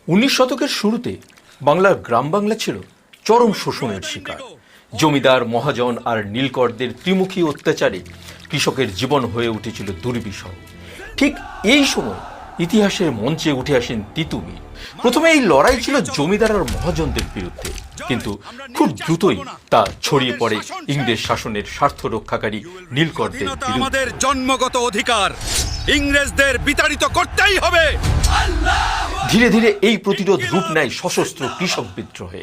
19 শতকের শুরুতে বাংলার গ্রাম বাংলা ছিল চরম শোষণের শিকার। জমিদার, মহাজন আর নীলকরদের ত্রিমুখী অত্যাচারে কৃষকের জীবন হয়ে উঠেছিল দুর্বিষহ। ঠিক এই সময় ইতিহাসের মঞ্চে উঠে আসেন তিতুমির। প্রথমে এই লড়াই ছিল জমিদার আর মহাজনদের বিরুদ্ধে, কিন্তু খুব দ্রুতই তা ছড়িয়ে পড়ে ইংরেজ শাসনের স্বার্থ রক্ষাকারী নীলকরদের বিরুদ্ধে। আমাদের জন্মগত অধিকার ইংরেজদের বিতাড়িত করতেই হবে। ধীরে ধীরে এই প্রতিরোধ রূপ নেয় সশস্ত্র কৃষক বিদ্রোহে।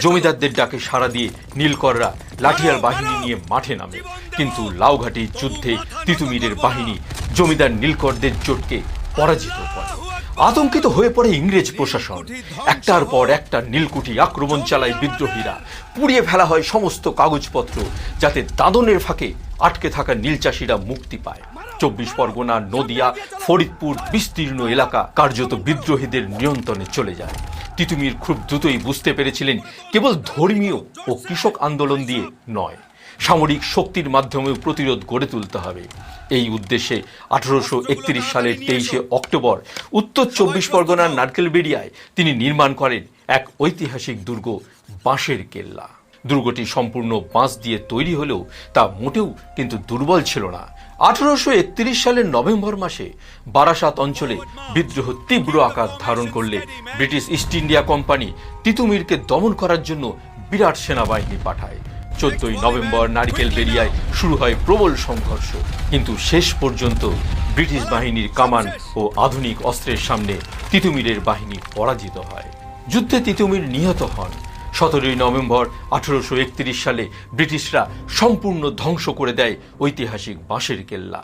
জমিদারদের ডাকে সাড়া দিয়ে নীলকররা লাঠিয়াল বাহিনী নিয়ে মাঠে নামে, কিন্তু লাউঘাটির যুদ্ধে তিতুমিরের বাহিনী জমিদার নীলকরদের জোটকে পরাজিত করে। আতঙ্কিত হয়ে পড়ে ইংরেজ প্রশাসন। একটার পর একটা নীলকুঠি আক্রমণ চালায় বিদ্রোহীরা। পুড়িয়ে ফেলা হয় সমস্ত কাগজপত্র, যাতে দাদনের ফাঁকে আটকে থাকা নীল চাষিরা মুক্তি পায়। 24 পরগনা, নদিয়া, ফরিদপুর বিস্তীর্ণ এলাকা কার্যত বিদ্রোহীদের নিয়ন্ত্রণে চলে যায়। তিতুমির খুব দ্রুতই বুঝতে পেরেছিলেন কেবল ধর্মীয় ও কৃষক আন্দোলন দিয়ে নয়, সামরিক শক্তির মাধ্যমেও প্রতিরোধ গড়ে তুলতে হবে। এই উদ্দেশ্যে 1831 সালের 23শে অক্টোবর উত্তর 24 পরগনার নারকেলবেড়িয়ায় তিনি নির্মাণ করেন এক ঐতিহাসিক দুর্গ বাঁশের কেল্লা। দুর্গটি সম্পূর্ণ বাঁশ দিয়ে তৈরি হলেও তা মোটেও কিন্তু দুর্বল ছিল না। 1831 সালের নভেম্বর মাসে বারাসাত অঞ্চলে বিদ্রোহ তীব্র আকার ধারণ করলে ব্রিটিশ ইস্ট ইন্ডিয়া কোম্পানি তিতুমিরকে দমন করার জন্য বিরাট সেনাবাহিনী পাঠায়। 14ই নভেম্বর নারিকেলবেড়িয়ায় শুরু হয় প্রবল সংঘর্ষ, কিন্তু শেষ পর্যন্ত ব্রিটিশ বাহিনীর কামান ও আধুনিক অস্ত্রের সামনে তিতুমিরের বাহিনী পরাজিত হয়। যুদ্ধে তিতুমির নিহত হন। 17ই নভেম্বর 1831 সালে ব্রিটিশরা সম্পূর্ণ ধ্বংস করে দেয় ঐতিহাসিক বাঁশের কেল্লা।